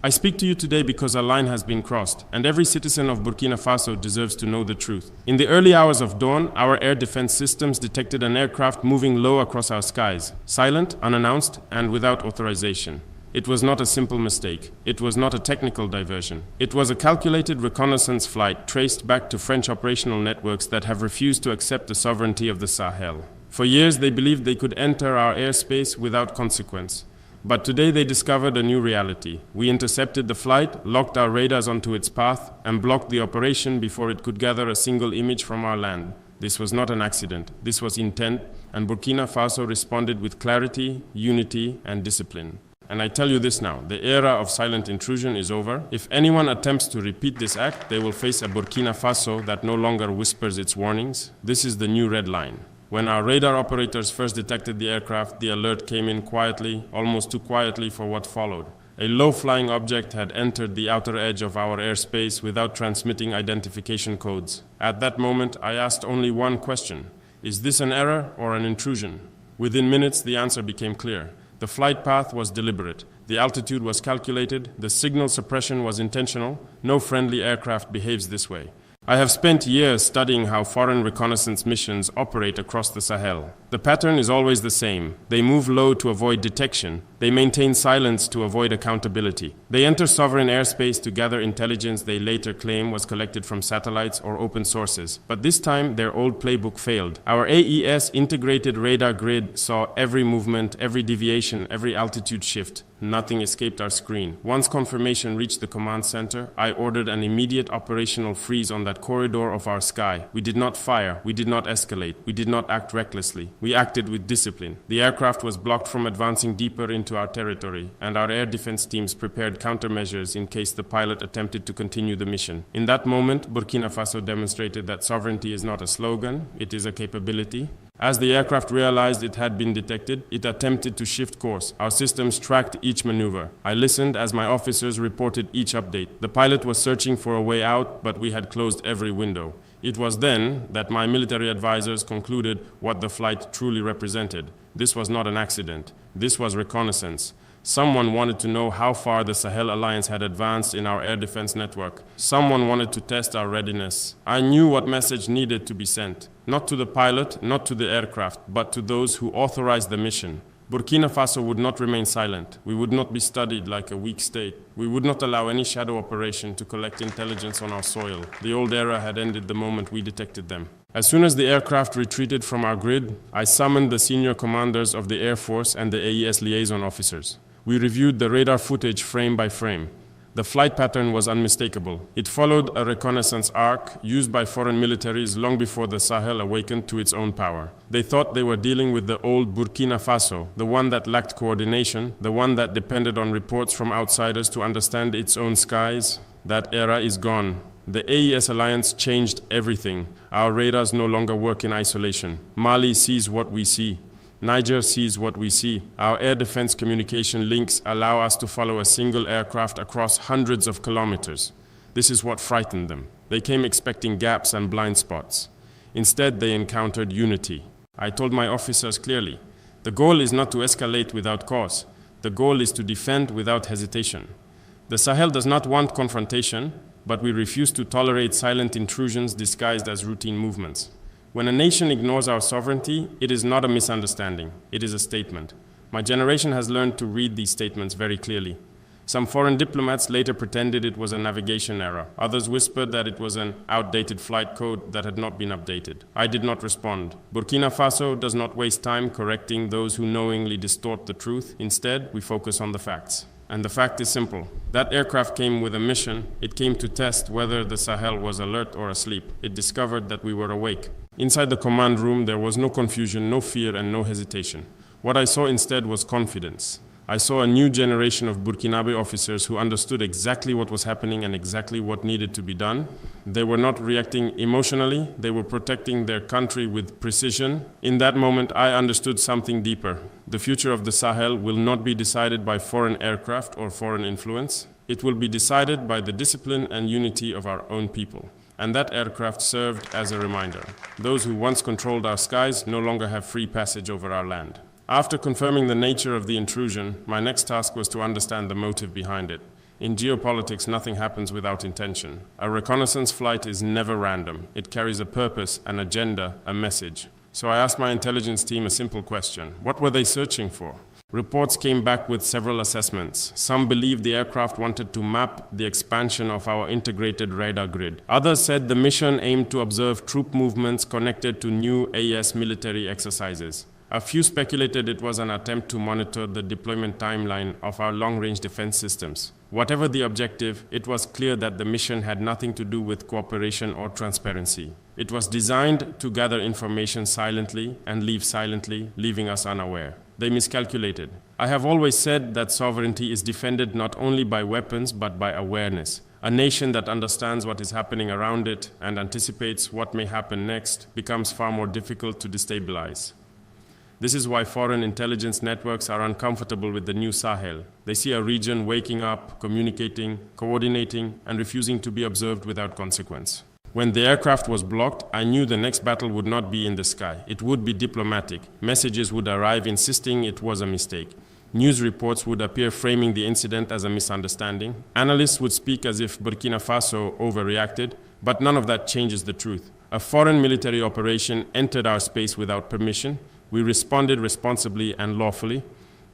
I speak to you today because a line has been crossed, and every citizen of Burkina Faso deserves to know the truth. In the early hours of dawn, our air defense systems detected an aircraft moving low across our skies, silent, unannounced, and without authorization. It was not a simple mistake. It was not a technical diversion. It was a calculated reconnaissance flight traced back to French operational networks that have refused to accept the sovereignty of the Sahel. For years, they believed they could enter our airspace without consequence. But today they discovered a new reality. We intercepted the flight, locked our radars onto its path, and blocked the operation before it could gather a single image from our land. This was not an accident. This was intent, and Burkina Faso responded with clarity, unity, and discipline. And I tell you this now, the era of silent intrusion is over. If anyone attempts to repeat this act, they will face a Burkina Faso that no longer whispers its warnings. This is the new red line. When our radar operators first detected the aircraft, the alert came in quietly, almost too quietly for what followed. A low-flying object had entered the outer edge of our airspace without transmitting identification codes. At that moment, I asked only one question. Is this an error or an intrusion? Within minutes, the answer became clear. The flight path was deliberate. The altitude was calculated. The signal suppression was intentional. No friendly aircraft behaves this way. I have spent years studying how foreign reconnaissance missions operate across the Sahel. The pattern is always the same. They move low to avoid detection. They maintain silence to avoid accountability. They enter sovereign airspace to gather intelligence they later claim was collected from satellites or open sources. But this time, their old playbook failed. Our AES integrated radar grid saw every movement, every deviation, every altitude shift. Nothing escaped our screen. Once confirmation reached the command center, I ordered an immediate operational freeze on that corridor of our sky. We did not fire. We did not escalate. We did not act recklessly. We acted with discipline. The aircraft was blocked from advancing deeper into our territory, and our air defense teams prepared countermeasures in case the pilot attempted to continue the mission. In that moment, Burkina Faso demonstrated that sovereignty is not a slogan, it is a capability. As the aircraft realized it had been detected, it attempted to shift course. Our systems tracked each maneuver. I listened as my officers reported each update. The pilot was searching for a way out, but we had closed every window. It was then that my military advisors concluded what the flight truly represented. This was not an accident. This was reconnaissance. Someone wanted to know how far the Sahel Alliance had advanced in our air defense network. Someone wanted to test our readiness. I knew what message needed to be sent. Not to the pilot, not to the aircraft, but to those who authorized the mission. Burkina Faso would not remain silent. We would not be studied like a weak state. We would not allow any shadow operation to collect intelligence on our soil. The old era had ended the moment we detected them. As soon as the aircraft retreated from our grid, I summoned the senior commanders of the Air Force and the AES liaison officers. We reviewed the radar footage frame by frame. The flight pattern was unmistakable. It followed a reconnaissance arc used by foreign militaries long before the Sahel awakened to its own power. They thought they were dealing with the old Burkina Faso, the one that lacked coordination, the one that depended on reports from outsiders to understand its own skies. That era is gone. The AES alliance changed everything. Our radars no longer work in isolation. Mali sees what we see. Niger sees what we see. Our air defense communication links allow us to follow a single aircraft across hundreds of kilometers. This is what frightened them. They came expecting gaps and blind spots. Instead, they encountered unity. I told my officers clearly, the goal is not to escalate without cause. The goal is to defend without hesitation. The Sahel does not want confrontation, but we refuse to tolerate silent intrusions disguised as routine movements. When a nation ignores our sovereignty, it is not a misunderstanding, it is a statement. My generation has learned to read these statements very clearly. Some foreign diplomats later pretended it was a navigation error. Others whispered that it was an outdated flight code that had not been updated. I did not respond. Burkina Faso does not waste time correcting those who knowingly distort the truth. Instead, we focus on the facts. And the fact is simple. That aircraft came with a mission. It came to test whether the Sahel was alert or asleep. It discovered that we were awake. Inside the command room, there was no confusion, no fear, and no hesitation. What I saw instead was confidence. I saw a new generation of Burkinabe officers who understood exactly what was happening and exactly what needed to be done. They were not reacting emotionally. They were protecting their country with precision. In that moment, I understood something deeper. The future of the Sahel will not be decided by foreign aircraft or foreign influence. It will be decided by the discipline and unity of our own people. And that aircraft served as a reminder. Those who once controlled our skies no longer have free passage over our land. After confirming the nature of the intrusion, my next task was to understand the motive behind it. In geopolitics, nothing happens without intention. A reconnaissance flight is never random. It carries a purpose, an agenda, a message. So I asked my intelligence team a simple question. What were they searching for? Reports came back with several assessments. Some believed the aircraft wanted to map the expansion of our integrated radar grid. Others said the mission aimed to observe troop movements connected to new AES military exercises. A few speculated it was an attempt to monitor the deployment timeline of our long-range defense systems. Whatever the objective, it was clear that the mission had nothing to do with cooperation or transparency. It was designed to gather information silently and leave silently, leaving us unaware. They miscalculated. I have always said that sovereignty is defended not only by weapons but by awareness. A nation that understands what is happening around it and anticipates what may happen next becomes far more difficult to destabilize. This is why foreign intelligence networks are uncomfortable with the new Sahel. They see a region waking up, communicating, coordinating, and refusing to be observed without consequence. When the aircraft was blocked, I knew the next battle would not be in the sky. It would be diplomatic. Messages would arrive insisting it was a mistake. News reports would appear framing the incident as a misunderstanding. Analysts would speak as if Burkina Faso overreacted, but none of that changes the truth. A foreign military operation entered our space without permission. We responded responsibly and lawfully.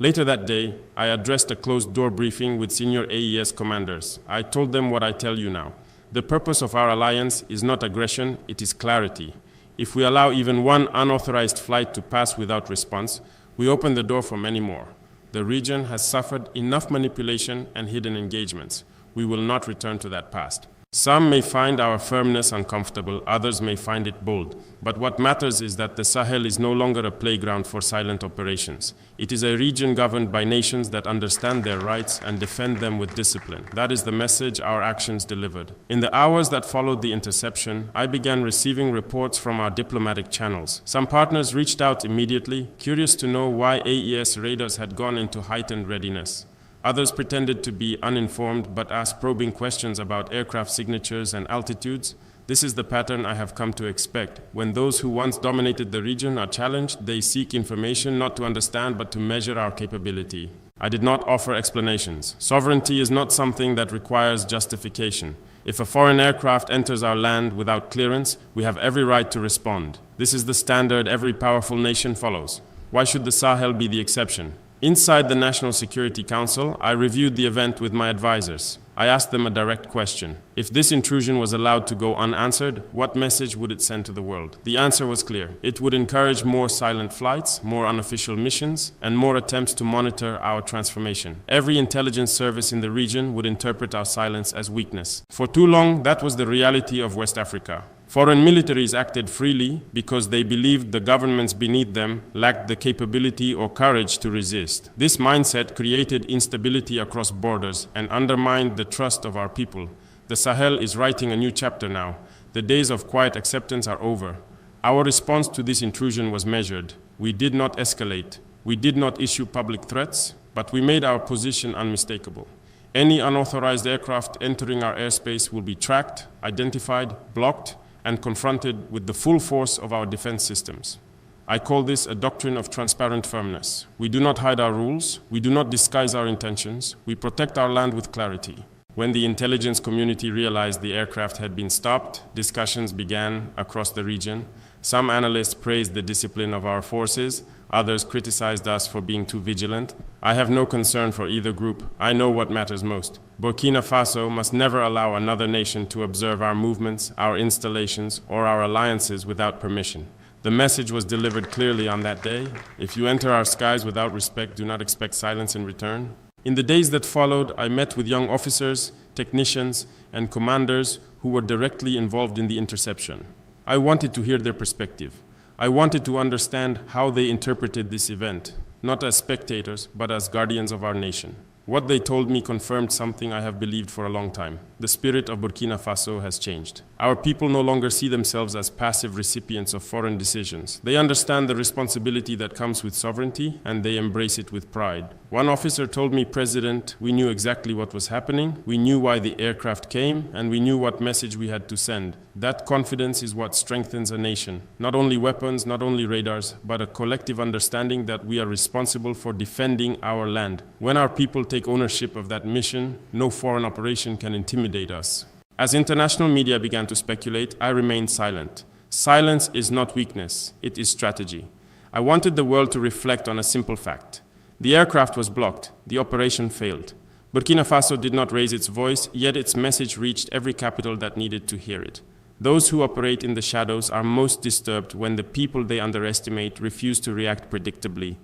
Later that day, I addressed a closed-door briefing with senior AES commanders. I told them what I tell you now. The purpose of our alliance is not aggression, it is clarity. If we allow even one unauthorized flight to pass without response, we open the door for many more. The region has suffered enough manipulation and hidden engagements. We will not return to that past. Some may find our firmness uncomfortable, others may find it bold. But what matters is that the Sahel is no longer a playground for silent operations. It is a region governed by nations that understand their rights and defend them with discipline. That is the message our actions delivered. In the hours that followed the interception, I began receiving reports from our diplomatic channels. Some partners reached out immediately, curious to know why AES radars had gone into heightened readiness. Others pretended to be uninformed but asked probing questions about aircraft signatures and altitudes. This is the pattern I have come to expect. When those who once dominated the region are challenged, they seek information not to understand but to measure our capability. I did not offer explanations. Sovereignty is not something that requires justification. If a foreign aircraft enters our land without clearance, we have every right to respond. This is the standard every powerful nation follows. Why should the Sahel be the exception? Inside the National Security Council, I reviewed the event with my advisors. I asked them a direct question. If this intrusion was allowed to go unanswered, what message would it send to the world? The answer was clear. It would encourage more silent flights, more unofficial missions, and more attempts to monitor our transformation. Every intelligence service in the region would interpret our silence as weakness. For too long, that was the reality of West Africa. Foreign militaries acted freely because they believed the governments beneath them lacked the capability or courage to resist. This mindset created instability across borders and undermined the trust of our people. The Sahel is writing a new chapter now. The days of quiet acceptance are over. Our response to this intrusion was measured. We did not escalate. We did not issue public threats, but we made our position unmistakable. Any unauthorized aircraft entering our airspace will be tracked, identified, blocked, and confronted with the full force of our defense systems. I call this a doctrine of transparent firmness. We do not hide our rules, we do not disguise our intentions, we protect our land with clarity. When the intelligence community realized the aircraft had been stopped, discussions began across the region. Some analysts praised the discipline of our forces, others criticized us for being too vigilant. I have no concern for either group. I know what matters most. Burkina Faso must never allow another nation to observe our movements, our installations, or our alliances without permission. The message was delivered clearly on that day. If you enter our skies without respect, do not expect silence in return. In the days that followed, I met with young officers, technicians, and commanders who were directly involved in the interception. I wanted to hear their perspective. I wanted to understand how they interpreted this event, not as spectators, but as guardians of our nation. What they told me confirmed something I have believed for a long time. The spirit of Burkina Faso has changed. Our people no longer see themselves as passive recipients of foreign decisions. They understand the responsibility that comes with sovereignty, and they embrace it with pride. One officer told me, "President, we knew exactly what was happening, we knew why the aircraft came, and we knew what message we had to send." That confidence is what strengthens a nation. Not only weapons, not only radars, but a collective understanding that we are responsible for defending our land. When our people take take ownership of that mission, no foreign operation can intimidate us. As international media began to speculate, I remained silent. Silence is not weakness, it is strategy. I wanted the world to reflect on a simple fact. The aircraft was blocked, the operation failed. Burkina Faso did not raise its voice, yet its message reached every capital that needed to hear it. Those who operate in the shadows are most disturbed when the people they underestimate refuse to react predictably.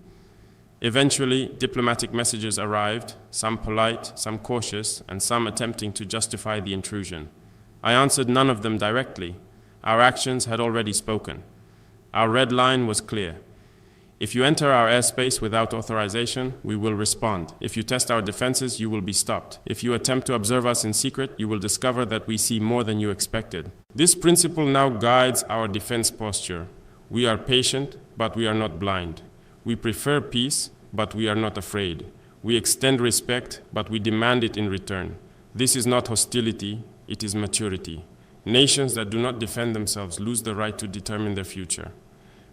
Eventually, diplomatic messages arrived, some polite, some cautious, and some attempting to justify the intrusion. I answered none of them directly. Our actions had already spoken. Our red line was clear. If you enter our airspace without authorization, we will respond. If you test our defenses, you will be stopped. If you attempt to observe us in secret, you will discover that we see more than you expected. This principle now guides our defense posture. We are patient, but we are not blind. We prefer peace, but we are not afraid. We extend respect, but we demand it in return. This is not hostility, it is maturity. Nations that do not defend themselves lose the right to determine their future.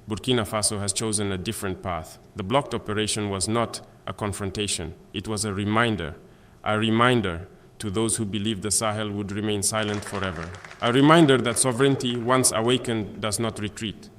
Burkina Faso has chosen a different path. The blocked operation was not a confrontation. It was a reminder to those who believed the Sahel would remain silent forever. A reminder that sovereignty, once awakened, does not retreat.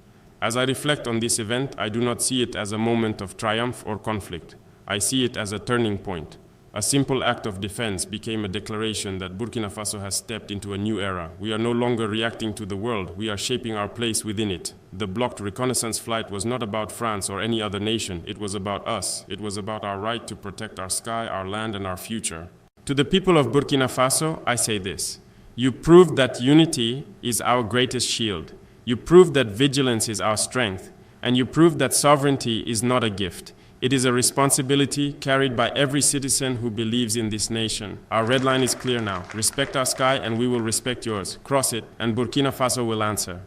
As I reflect on this event, I do not see it as a moment of triumph or conflict. I see it as a turning point. A simple act of defense became a declaration that Burkina Faso has stepped into a new era. We are no longer reacting to the world, we are shaping our place within it. The blocked reconnaissance flight was not about France or any other nation. It was about us. It was about our right to protect our sky, our land, and our future. To the people of Burkina Faso, I say this. You proved that unity is our greatest shield. You proved that vigilance is our strength. And you proved that sovereignty is not a gift. It is a responsibility carried by every citizen who believes in this nation. Our red line is clear now. Respect our sky and we will respect yours. Cross it and Burkina Faso will answer.